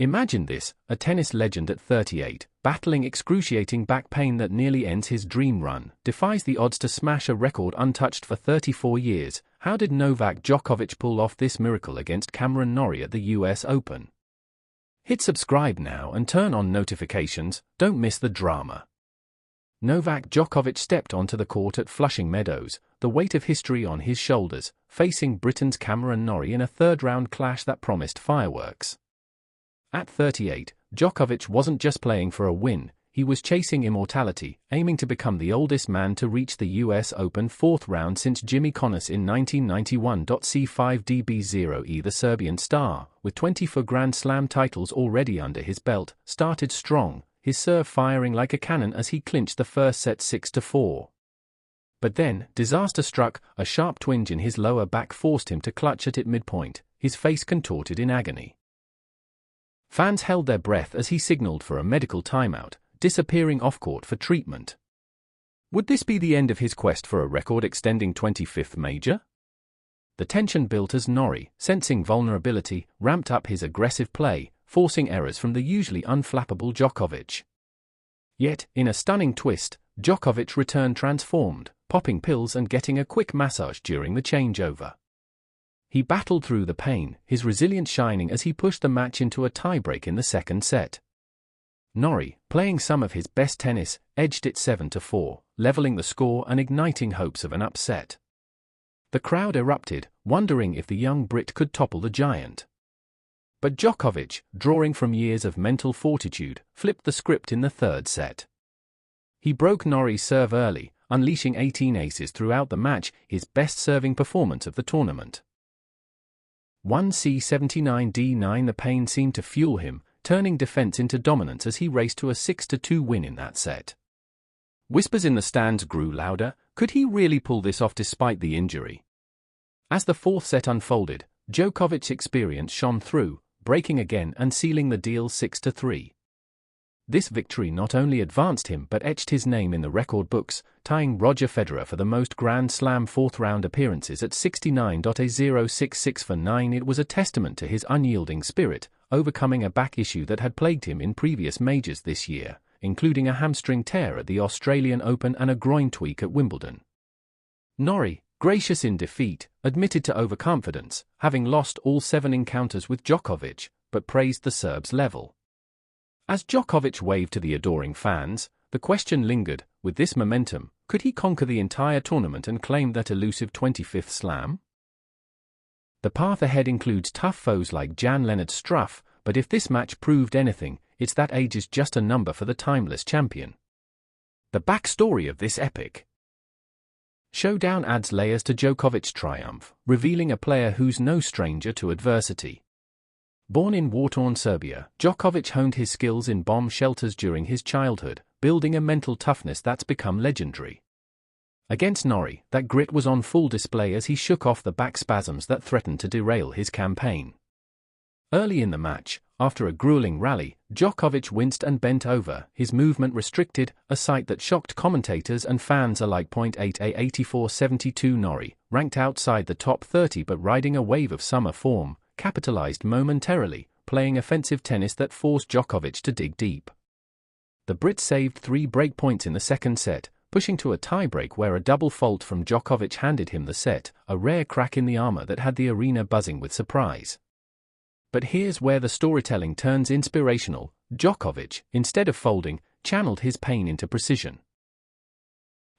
Imagine this, a tennis legend at 38, battling excruciating back pain that nearly ends his dream run, defies the odds to smash a record untouched for 34 years. How did Novak Djokovic pull off this miracle against Cameron Norrie at the US Open? Hit subscribe now and turn on notifications, don't miss the drama. Novak Djokovic stepped onto the court at Flushing Meadows, the weight of history on his shoulders, facing Britain's Cameron Norrie in a third-round clash that promised fireworks. At 38, Djokovic wasn't just playing for a win, he was chasing immortality, aiming to become the oldest man to reach the US Open fourth round since Jimmy Connors in 1991. C5DB0E, the Serbian star, with 24 Grand Slam titles already under his belt, started strong, his serve firing like a cannon as he clinched the first set 6-4. But then, disaster struck, a sharp twinge in his lower back forced him to clutch at it midpoint, his face contorted in agony. Fans held their breath as he signaled for a medical timeout, disappearing off-court for treatment. Would this be the end of his quest for a record-extending 25th major? The tension built as Norrie, sensing vulnerability, ramped up his aggressive play, forcing errors from the usually unflappable Djokovic. Yet, in a stunning twist, Djokovic returned transformed, popping pills and getting a quick massage during the changeover. He battled through the pain, his resilience shining as he pushed the match into a tiebreak in the second set. Norrie, playing some of his best tennis, edged it 7-4, leveling the score and igniting hopes of an upset. The crowd erupted, wondering if the young Brit could topple the giant. But Djokovic, drawing from years of mental fortitude, flipped the script in the third set. He broke Norrie's serve early, unleashing 18 aces throughout the match, his best serving performance of the tournament. 1C79D9. The pain seemed to fuel him, turning defense into dominance as he raced to a 6-2 win in that set. Whispers in the stands grew louder. Could he really pull this off despite the injury? As the fourth set unfolded, Djokovic's experience shone through, breaking again and sealing the deal 6-3. This victory not only advanced him but etched his name in the record books, tying Roger Federer for the most Grand Slam fourth-round appearances at 69.066 for 9. It was a testament to his unyielding spirit, overcoming a back issue that had plagued him in previous majors this year, including a hamstring tear at the Australian Open and a groin tweak at Wimbledon. Norrie, gracious in defeat, admitted to overconfidence, having lost all 7 encounters with Djokovic, but praised the Serb's level. As Djokovic waved to the adoring fans, the question lingered, with this momentum, could he conquer the entire tournament and claim that elusive 25th slam? The path ahead includes tough foes like Jan-Lennard Struff, but if this match proved anything, it's that age is just a number for the timeless champion. The backstory of this epic showdown adds layers to Djokovic's triumph, revealing a player who's no stranger to adversity. Born in war-torn Serbia, Djokovic honed his skills in bomb shelters during his childhood, building a mental toughness that's become legendary. Against Norrie, that grit was on full display as he shook off the back spasms that threatened to derail his campaign. Early in the match, after a grueling rally, Djokovic winced and bent over, his movement restricted, a sight that shocked commentators and fans alike. 8A8472. Norrie, ranked outside the top 30 but riding a wave of summer form, capitalized momentarily, playing offensive tennis that forced Djokovic to dig deep. The Brit saved 3 break points in the second set, pushing to a tiebreak where a double fault from Djokovic handed him the set, a rare crack in the armor that had the arena buzzing with surprise. But here's where the storytelling turns inspirational. Djokovic, instead of folding, channeled his pain into precision.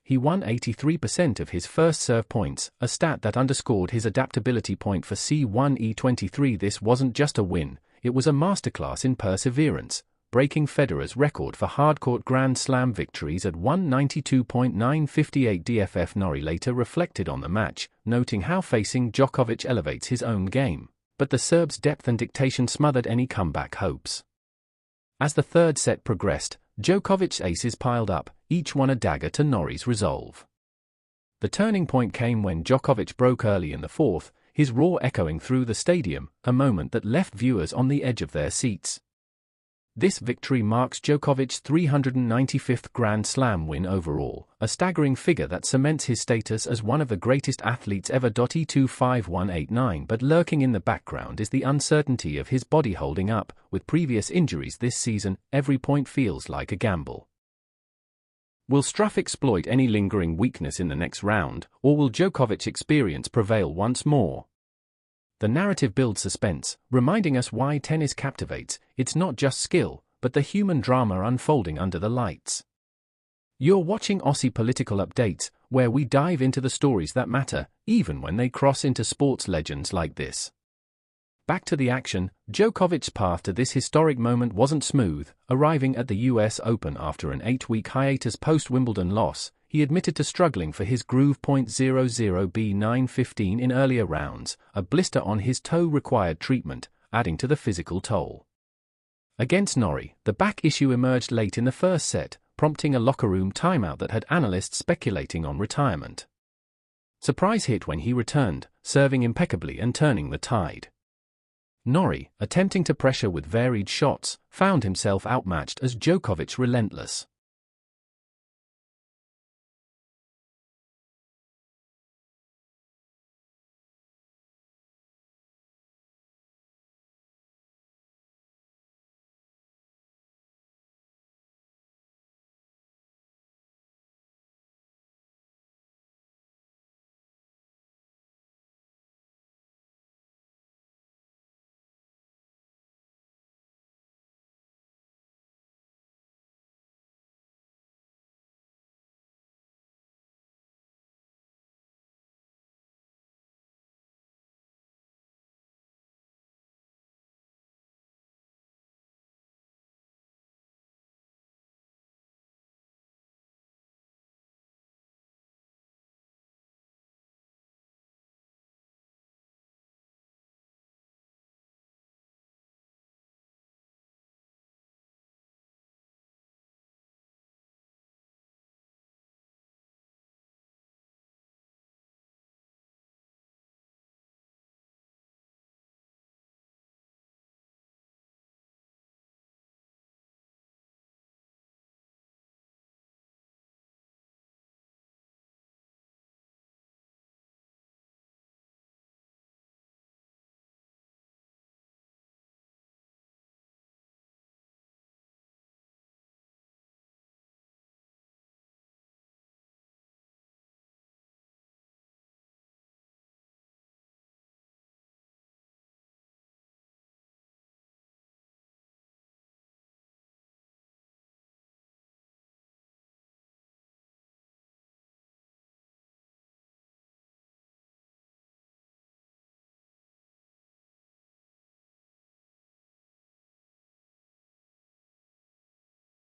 He won 83% of his first serve points, a stat that underscored his adaptability. For C1E23, this wasn't just a win, it was a masterclass in perseverance, breaking Federer's record for hardcourt Grand Slam victories at 192.958 DFF. Norrie later reflected on the match, noting how facing Djokovic elevates his own game, but the Serb's depth and dictation smothered any comeback hopes. As the third set progressed, Djokovic's aces piled up, each one a dagger to Norrie's resolve. The turning point came when Djokovic broke early in the fourth, his roar echoing through the stadium, a moment that left viewers on the edge of their seats. This victory marks Djokovic's 395th Grand Slam win overall, a staggering figure that cements his status as one of the greatest athletes ever. E25189. But lurking in the background is the uncertainty of his body holding up. With previous injuries this season, every point feels like a gamble. Will Struff exploit any lingering weakness in the next round, or will Djokovic's experience prevail once more? The narrative builds suspense, reminding us why tennis captivates. It's not just skill, but the human drama unfolding under the lights. You're watching Aussie Political Updates, where we dive into the stories that matter, even when they cross into sports legends like this. Back to the action. Djokovic's path to this historic moment wasn't smooth. Arriving at the US Open after an 8-week hiatus post-Wimbledon loss, he admitted to struggling for his groove. 0.00B915 in earlier rounds, a blister on his toe required treatment, adding to the physical toll. Against Norrie, the back issue emerged late in the first set, prompting a locker room timeout that had analysts speculating on retirement. Surprise hit when he returned, serving impeccably and turning the tide. Norrie, attempting to pressure with varied shots, found himself outmatched as Djokovic relentless.